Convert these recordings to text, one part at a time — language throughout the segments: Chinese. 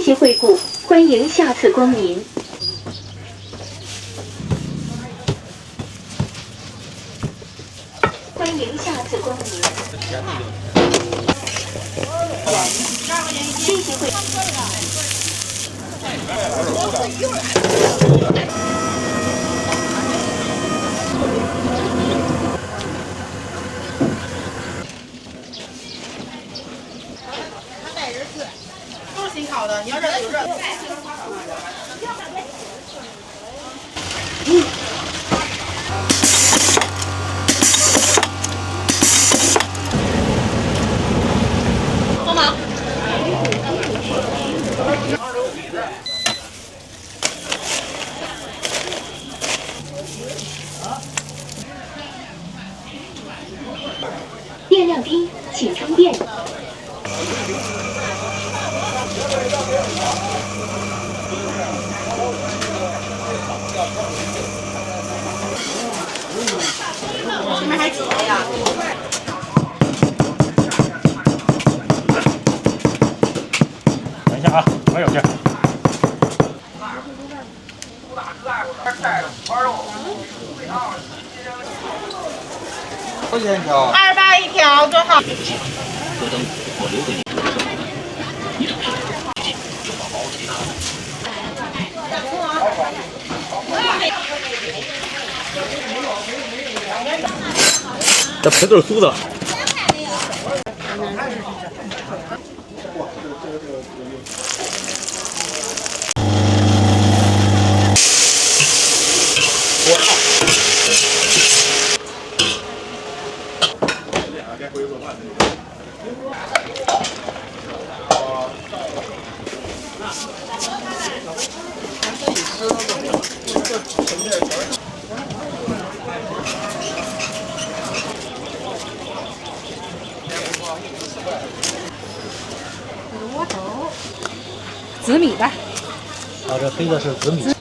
谢惠顾，欢迎下次光临。欢迎下次光临。谢谢惠。都是新烤的，你要热的有热的。帮忙。电量低，请充电。前面还挤了呀。等一下啊，我有事。多少钱一条？280一条，多少？这皮都是酥的。紫米的。啊，这黑的是紫米。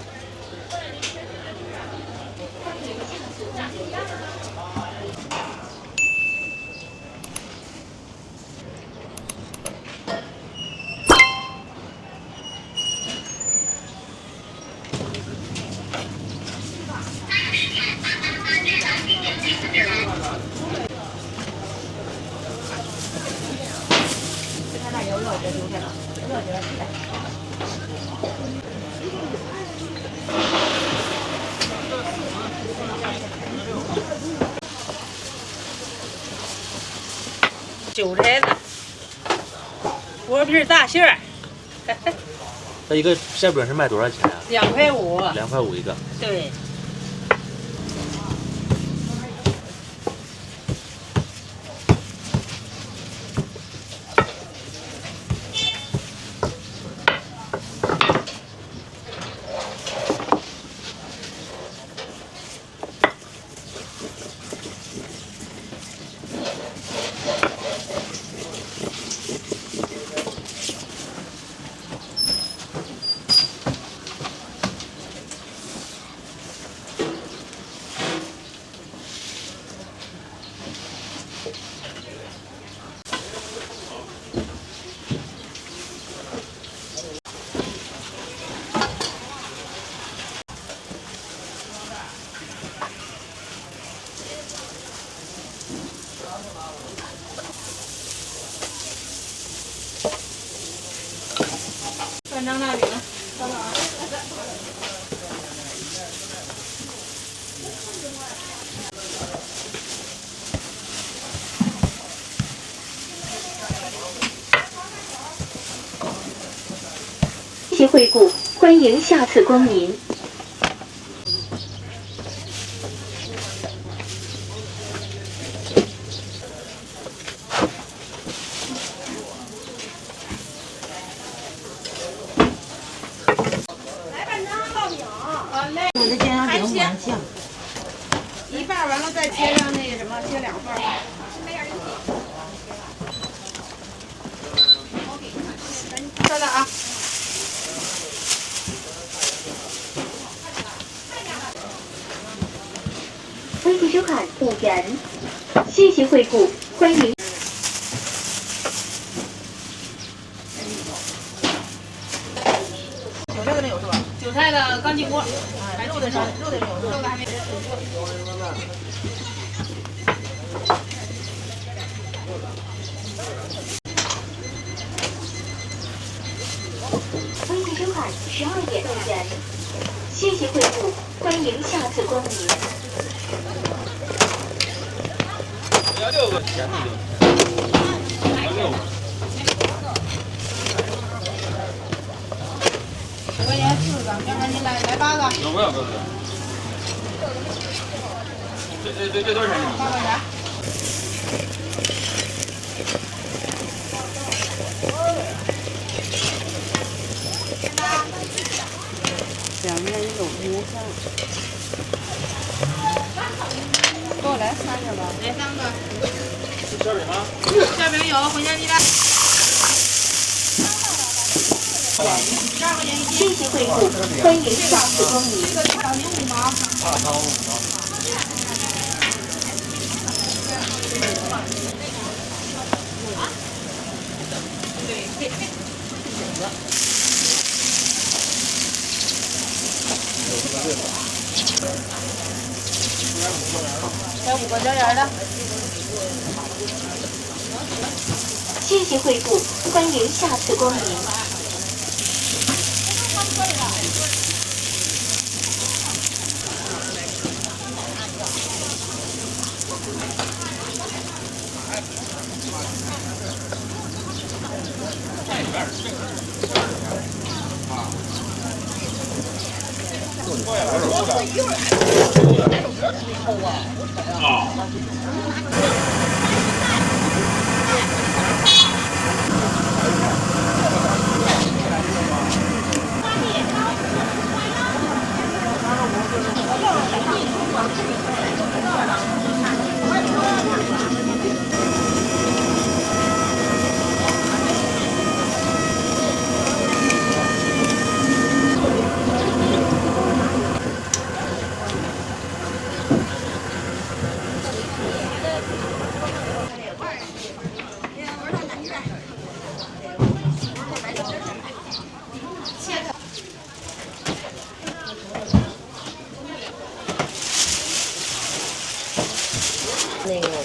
韭菜子，薄皮大馅儿。这一个馅饼是卖多少钱啊2块5。2块5一个。对。3张大饼，等等啊。谢谢惠顾，欢迎下次光临。我的煎羊饼蛮像，一半完了再切上那个什么，切2份。稍等啊。欢迎收看5元，谢谢惠顾，欢迎。菜的刚经过，肉的上，肉的还没。微信收看12点动员，谢谢惠顾，欢迎下次光临。要6个钱的就。6个。10块钱4个，要不然你来8个。不要。这多少钱？8块钱。2面有午饭。给我来3个吧。来3个。是馅饼吗？馅饼有，茴香鸡蛋。谢谢惠顾，欢迎下次光临。这个炒牛5毛。炒5毛。来5个椒盐的。谢谢惠顾，欢迎下次光临。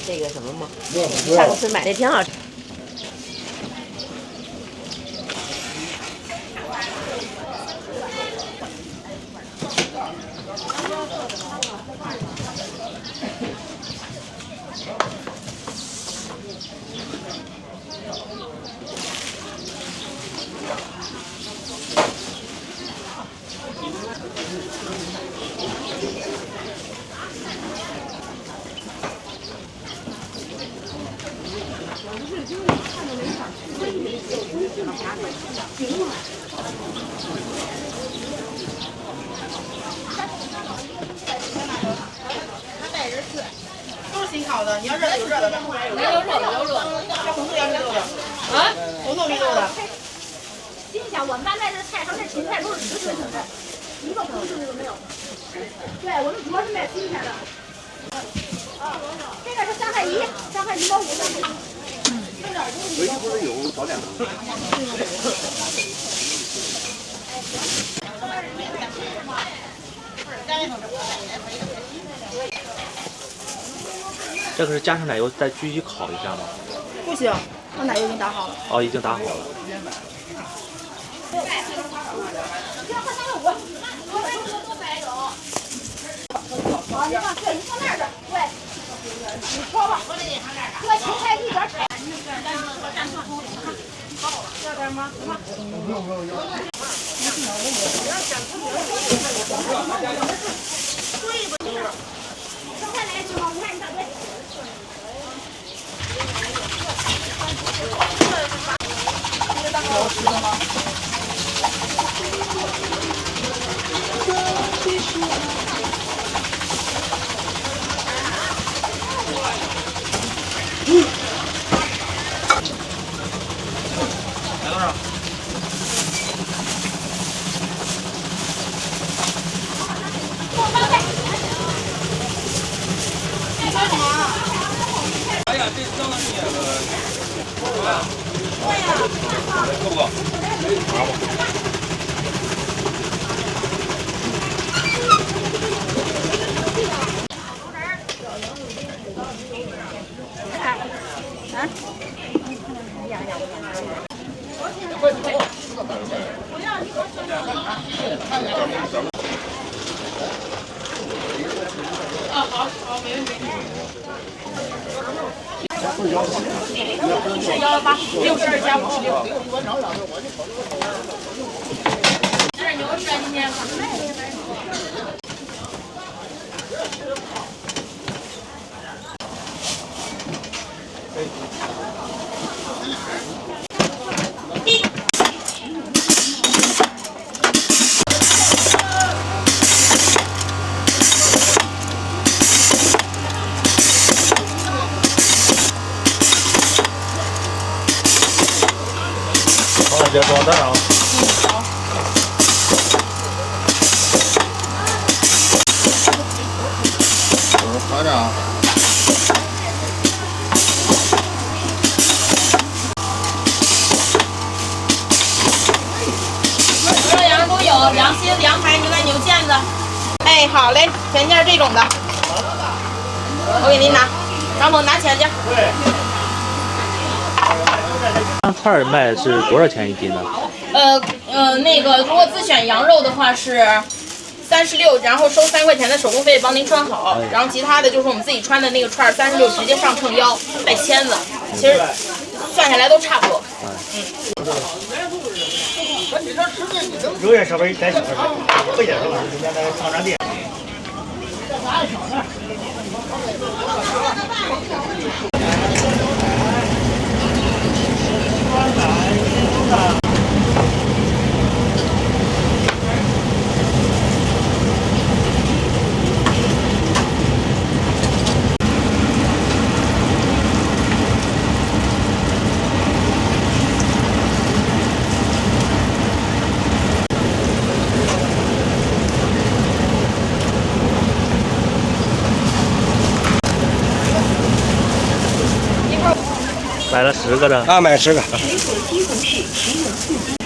这个什么嘛，上次买的挺好吃。都是新烤的，你要热的有热的，没有热的有热的，要红豆要绿豆的，啊，红豆绿豆的。心想我们班卖的菜和那芹菜都是10岁的，一个不是都没有。对，我们主要是卖新鲜的。这个是3块1，3块1毛5的。回去不是有早点吗？这个是加上奶油再继续烤一下吗？不行，我奶油已经打好了。哦，已经打好了。好，你放对，你放那儿的，对，你挑吧。这个芹菜一点采。要点吗？什么？生菜来1毛，5块一大堆。来多少？哎呀，这相当于够呀？够不够？拿吧。啊，好，好，没问题。是118，62加56。这是牛吃啊，今天。别装蛋啊！快点啊！牛肉羊都有，羊蝎子、羊排、牛奶、牛腱子。哎，好嘞，全件这种的。我给您拿，张猛拿钱去。菜儿卖是多少钱一斤呢？那个如果自选羊肉的话是36，然后收3块钱的手工费帮您穿好，然后其他的就是我们自己穿的那个串36，直接上秤腰带签子，其实算下来都差不多。肉也稍微带小点，不也是吧？人家那个商场店。买了10个的啊，买10个。水果西红柿食用刺激。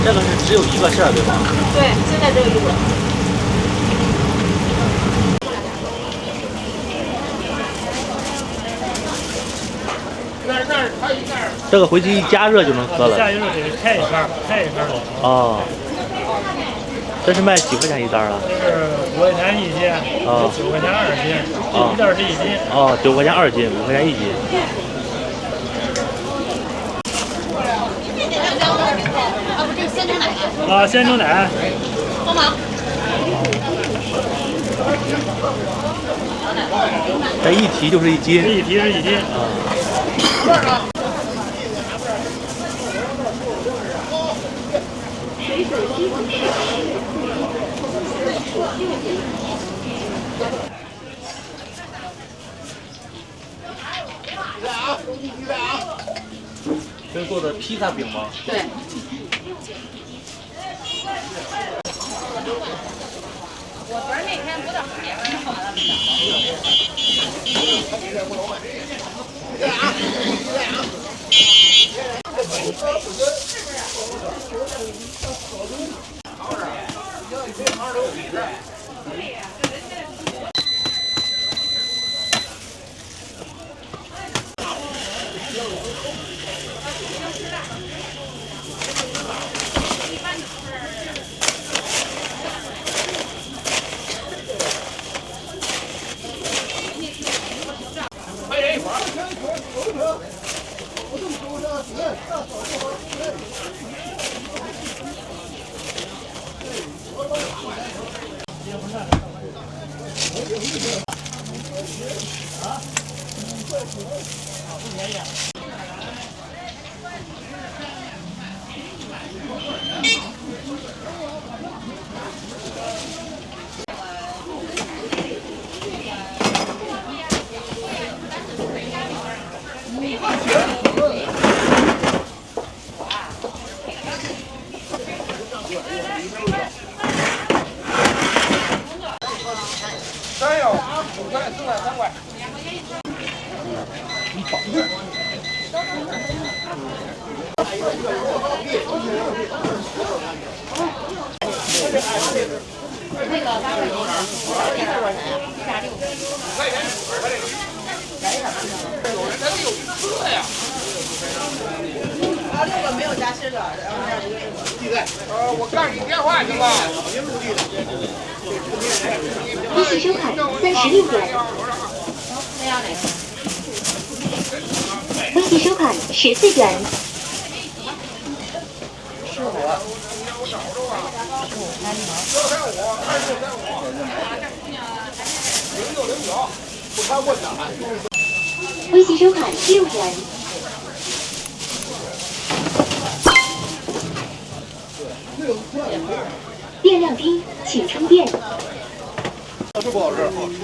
这个是只有1个馅儿对吗？对，现在只有1个。这个回去一加热就能喝了。下一路得开一盘的。哦，这是卖几块钱一袋啊？这是5块钱1斤，哦9块钱2斤，哦一袋是1斤。哦，9块钱2斤，5块钱1斤。啊，不，这是鲜牛奶。啊，鲜牛奶。帮忙。这一提就是1斤。这一提是1斤。啊。水果西红柿食用刺激。这是做的披萨饼吗？对。我昨儿那天不到10点就好了。3要5块4块3块。我干你电话行吗？微信收看36元。微信收看14元。微信收看6元。电量低，请充电。好吃不好吃？好吃。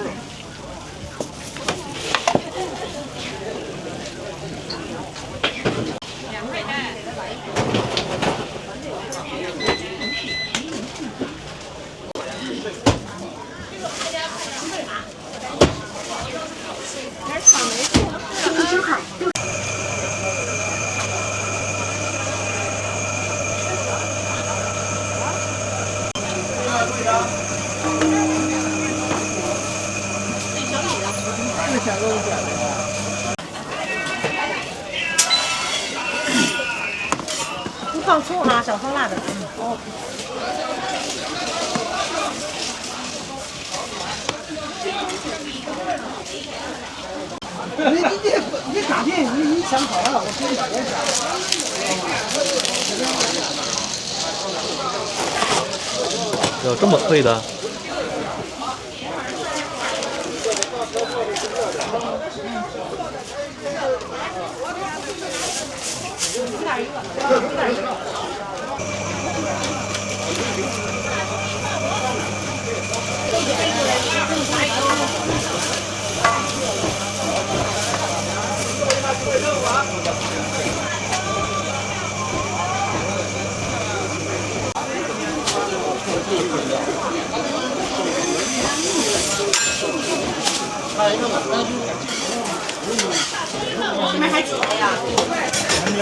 微信收看不放葱哈，少放辣的。哦。你卡片你想好了，我给你打电话。有这么脆的？这边还几个呀？南边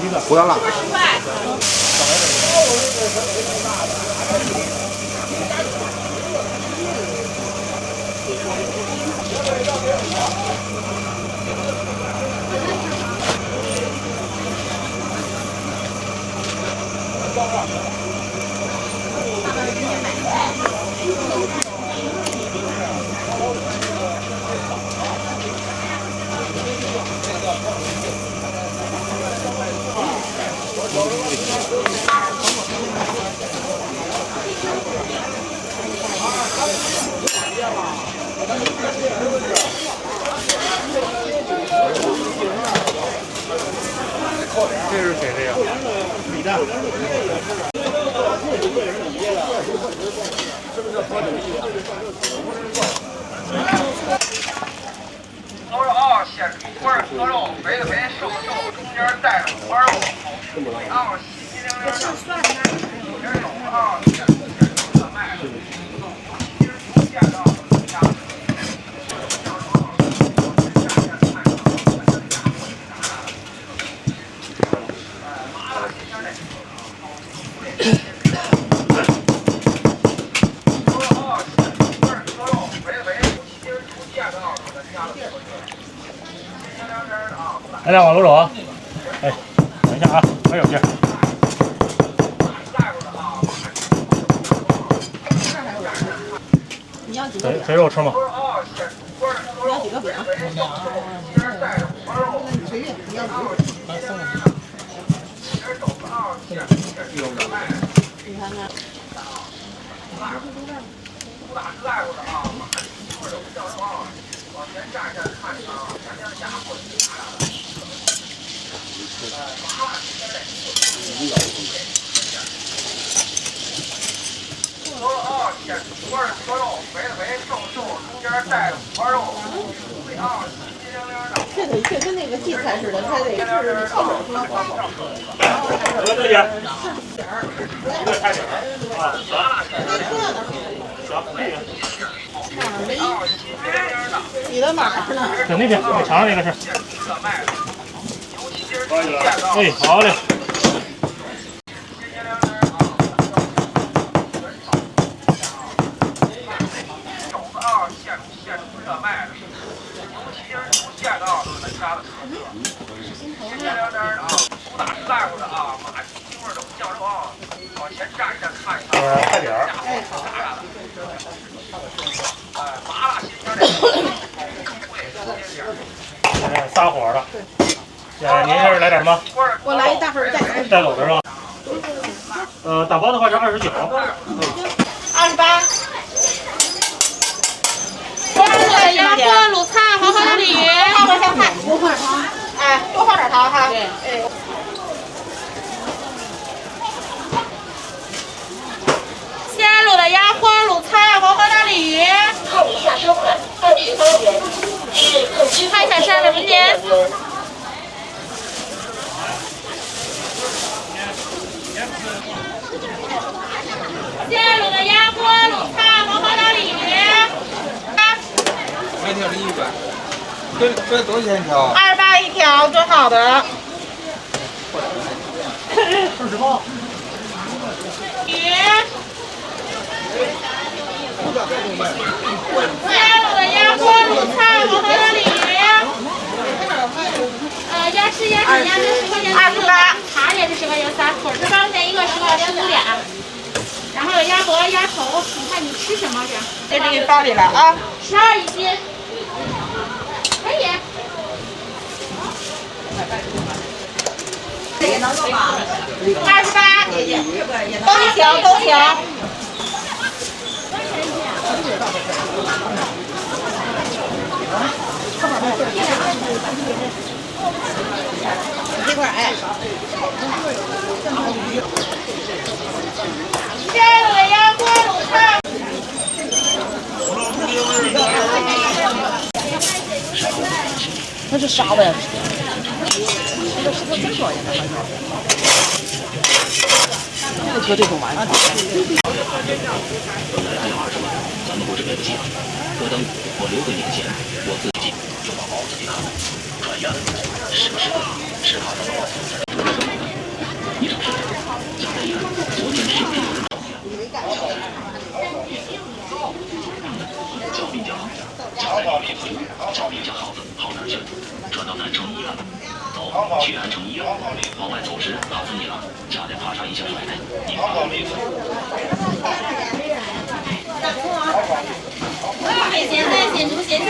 一个不要辣。这是谁的呀？你的。牛肉啊，鲜猪块儿鹅肉，肥的肥，瘦的瘦，中间带着花肉，啊，细细灵灵的，有点手啊，鲜猪小麦，其实不见到家。来两碗卤煮，哎，等一下啊，还有劲。你要几个饼？肥肉吃吗？你要几个饼？你随便，你要几个？你看看。牛肉啊，鲜猪块儿鹅肉，肥的肥，瘦的瘦，中间带着花肉，啊，细细灵灵的。这得这跟那个荠菜似的，它得是清水喝好。多这点，一个菜点啊，行，这个。你的哪儿呢？在那边，那墙上那个是。哎，好嘞。现煮热卖的，尤其是出现的咱家的特色。新鲜凉凉的啊，苏打实在乎的啊，马蹄腥味的红酱肉啊，往前站一站看一看。快点儿。麻辣新鲜的，撒火了。您这是来点什么？我来一大份带走的是吧？打包的话是29。28。多少个鸭锅、卤菜、黄花生鲤鱼，放个香菜，多放点糖。哎，多放点糖哈。对。哎。鲜卤的鸭货、卤菜、黄花生鲤鱼。看一下收款23元，是很支看一下上的明天。鲜卤的鸭锅、卤菜、黄花生鲤鱼。每条是100，这多少钱一条？28一条，做好的。20包。鱼。鲜卤的鸭锅、卤菜、黄花生鲤鱼。鸭翅、鸭胗、鸭胗10块钱3个，茶也是10块钱3，腿是8块钱1个，10个15两。然后有鸭脖、鸭头，你看你吃什么这？这给你放里了啊，12一斤。可以。28，都行都行。这块哎。鲜卤的鸭锅、卤菜。那是啥的呀？这个石头真多呀，就搁这种玩意儿。咱们不是给不起，我等我留给你的钱，我自己就把包自己看了，转院了，是不是？是他的包。你找谁？蒋北岩，昨天是不是有人找你？叫比较好，叫在别推，叫比较好的好哪儿去？转到南城医院了。走，去安城医院。往外走时打死你了，差点爬上一下摔的，你把我别推。咸菜，咸猪咸菜。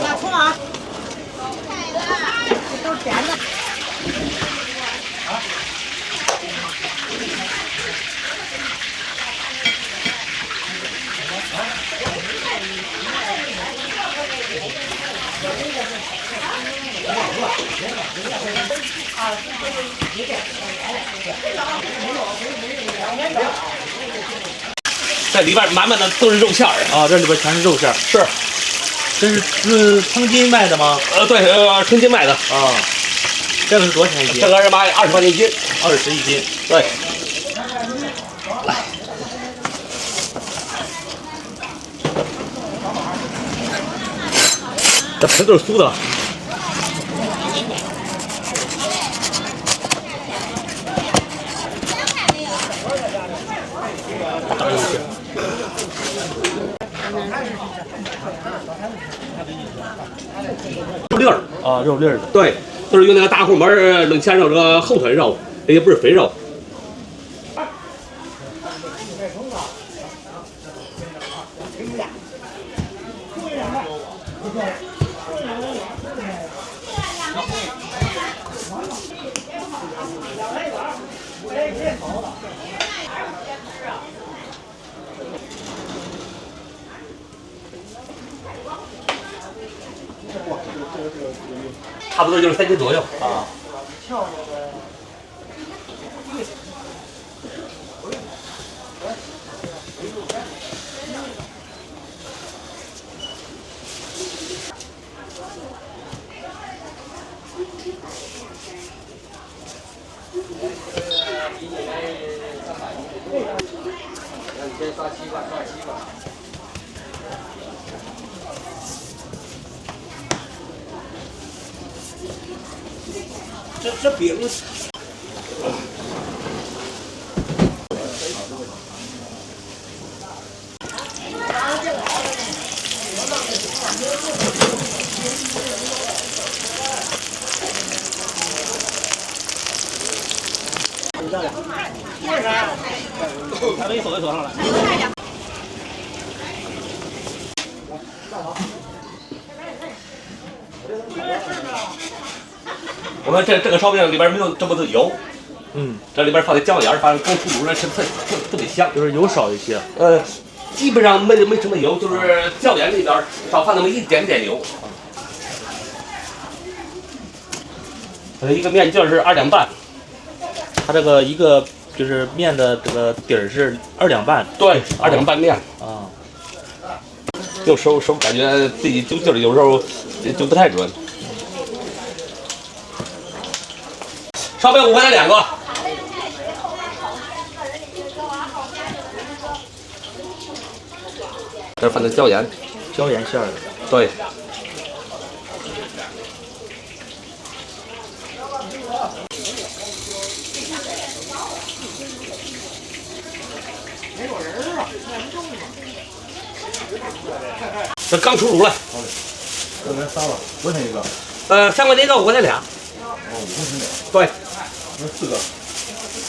大葱啊！都是甜的。这里边满满的都是肉馅儿啊，这里边全是肉馅儿。是，这是称斤卖的吗？对，称斤卖的。啊，这个是多少钱一斤？这个是卖20块钱一斤，20一斤。对。来，这皮都是酥的。肉粒儿啊，肉粒儿的，对，都是用那个大后门冷鲜肉，这个后腿肉，也不是肥肉。差不多就是3斤左右啊。你先刷7块，刷7块。这饼。还没走上来。我们这个烧饼里边没有这么多油，这里边放的椒盐，反正刚出炉了，是特别香，就是油少一些。基本上没什么油，就是椒盐里边少放那么一点点油。一个面筋是2两半，它这个一个就是面的这个底儿是2两半，对，2两半面啊。有时候感觉自己揪劲儿，有时候就不太准。烧饼5块钱2个。这放的椒盐馅儿的。对。这刚出炉了。好嘞。这来3了，5块钱一个。3块钱一个，5块钱俩。哦，5块钱俩。对。那4个。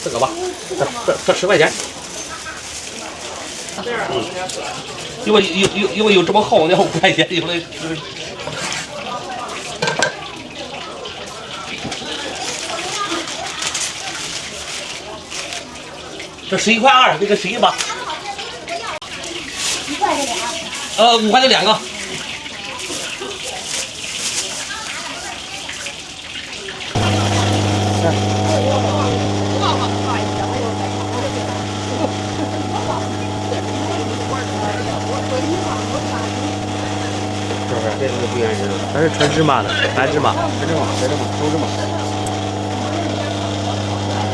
4个吧。这10块钱。因为有这么厚，要5块钱，有的这11块2，那个11吧。1块钱俩。5块钱2个。这个不原汁，它是纯芝麻的，白芝麻。纯芝麻，熟芝麻。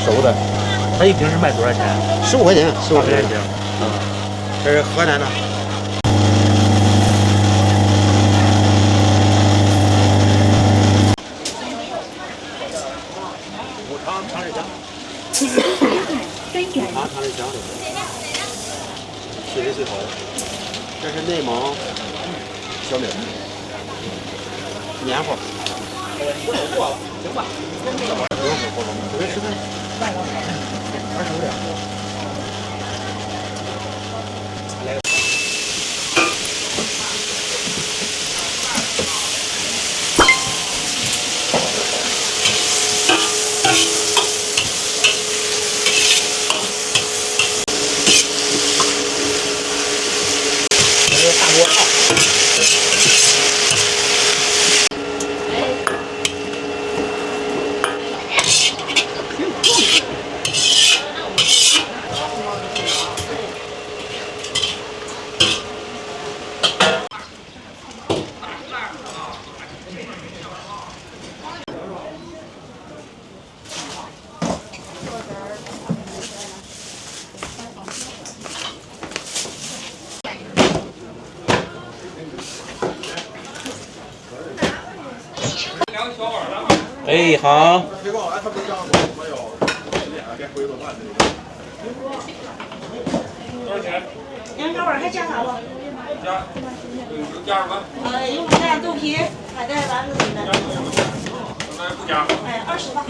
熟的。它一瓶是卖多少钱？15块钱，15块钱一瓶。这是河南的。长日香的，70岁好的。这是内蒙小米黏糊。行吧。不用火锅，我这吃饭。25两。哎，好。多少钱？羊小碗还加啥不？加什么？有卤蛋、豆皮，还带丸子什么的。不加。哎，20吧。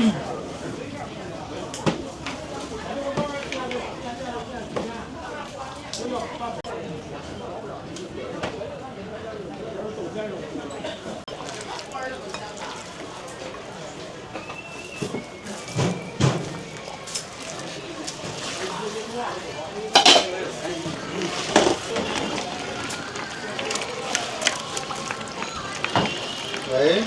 喂。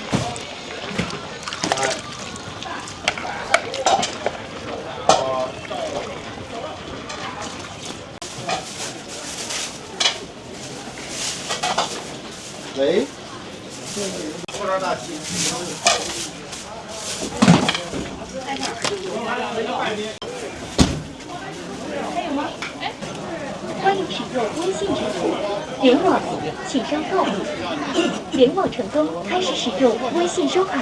喂。多少大鸡？欢迎使用微信支付，联网请稍后。联网成功，开始使用微信收款。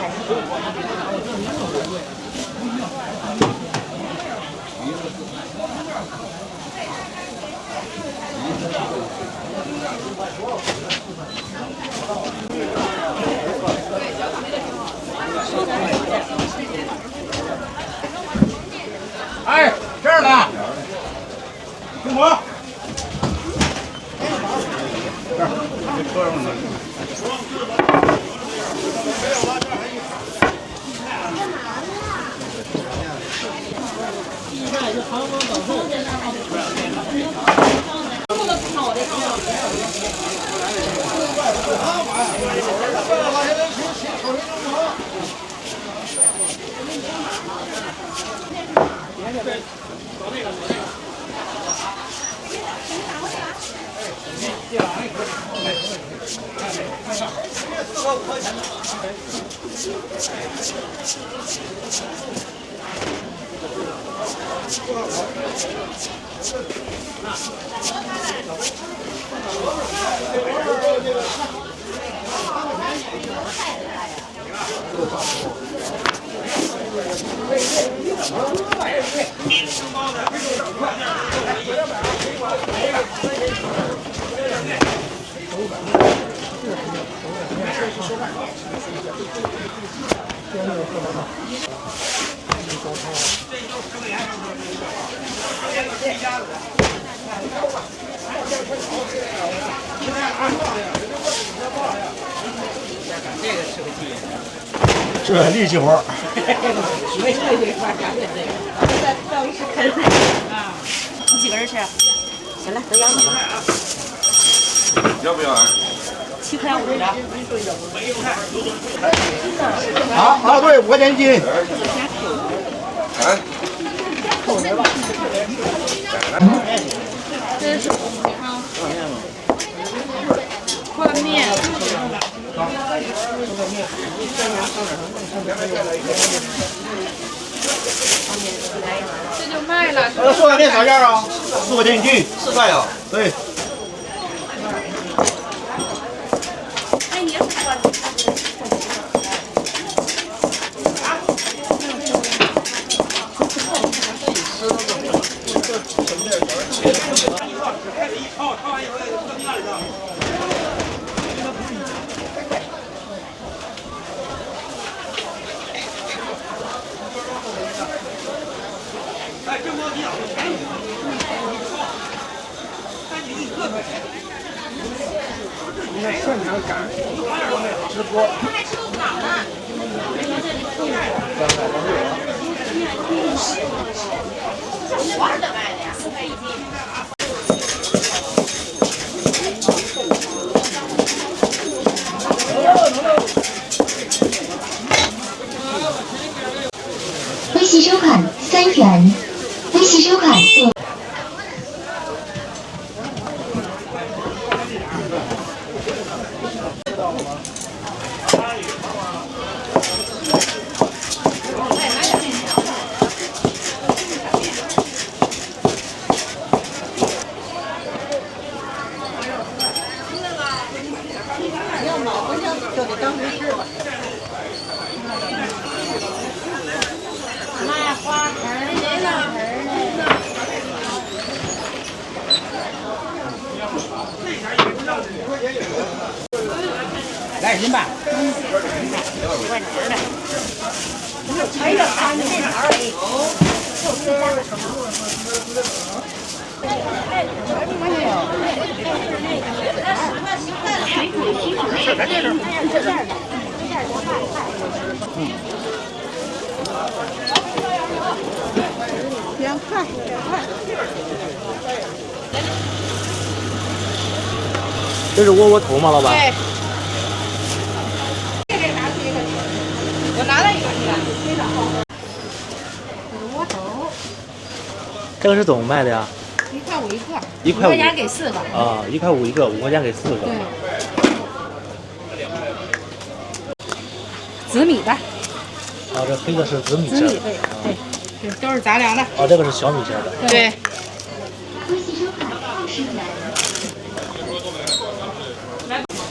哎，这儿呢，听我。这力气活儿。你几个人吃？行了，都养着吧。要不要啊7块5的。啊，对，5块钱一斤。这是宽面。这就卖了。4块钱啥价啊？4块钱一斤。4块呀？对。现场赶直播。微信收款3元，微信收款5。就得当回事吧。卖花盆儿的、烂盆儿的。来斤半。万钱的。还有3面条儿2块。这是窝窝头吗，老板？对。我拿了一个去了。窝头。这个是怎么卖的呀1块5一个。1块5。5块钱给4个。啊，1块5一个，5块钱给4个。对。紫米的。啊，这黑的是紫米馅的。对，这都是杂粮的。啊，这个是小米馅的。对。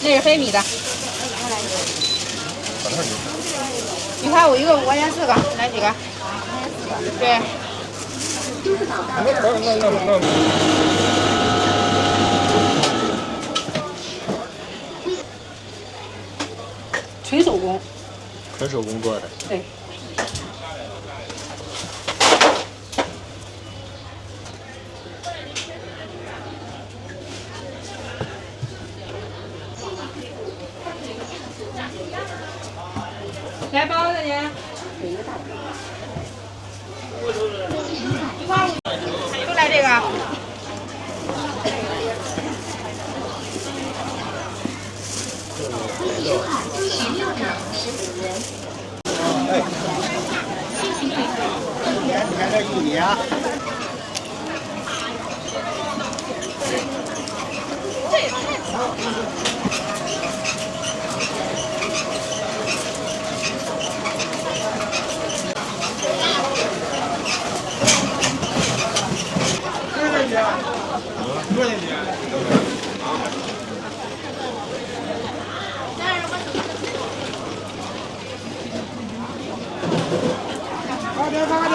那是黑米的。1块5一个，5块钱4个，来几个？对。纯手工。纯手工做的。对。来包子呢？就来这个。16个15元。哎，天天有你啊！这也太早了。多少钱？8点8点。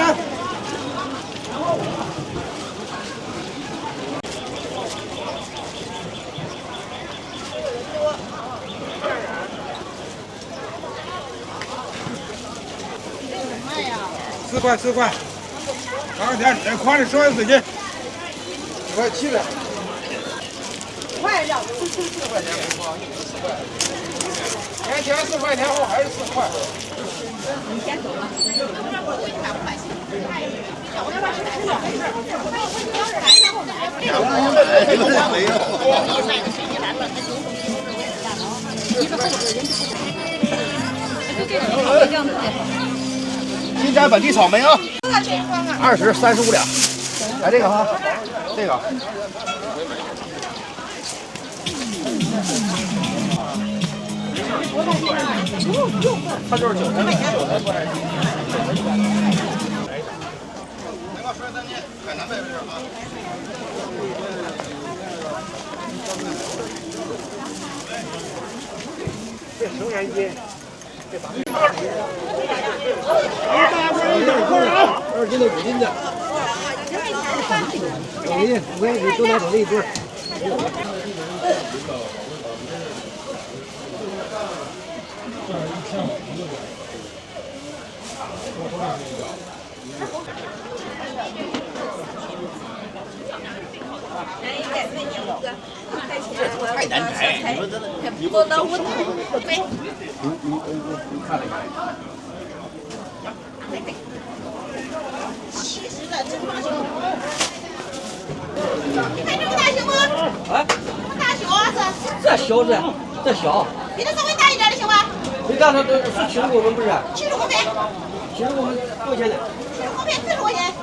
4块4块。8点，再宽的稍微自己。1块7的。快点。4块钱不光4块。前4块钱后还是4块。你先走吧。金盏本地草莓啊，20、35两。来这个哈，这个。它就是韭菜过来。这10元一斤，这咋？2斤的5斤的。5斤，5斤，你都拿走这一堆。太难抬，你说真的，你不能我没。你看了一看。70的真大熊。你看这么大熊吗？啊？这么大熊啊这小子，这小。比它稍微大一点的行吗？你看它都是70公分不是？ 70公分。 70公分多少钱呢？ 70公分40块钱。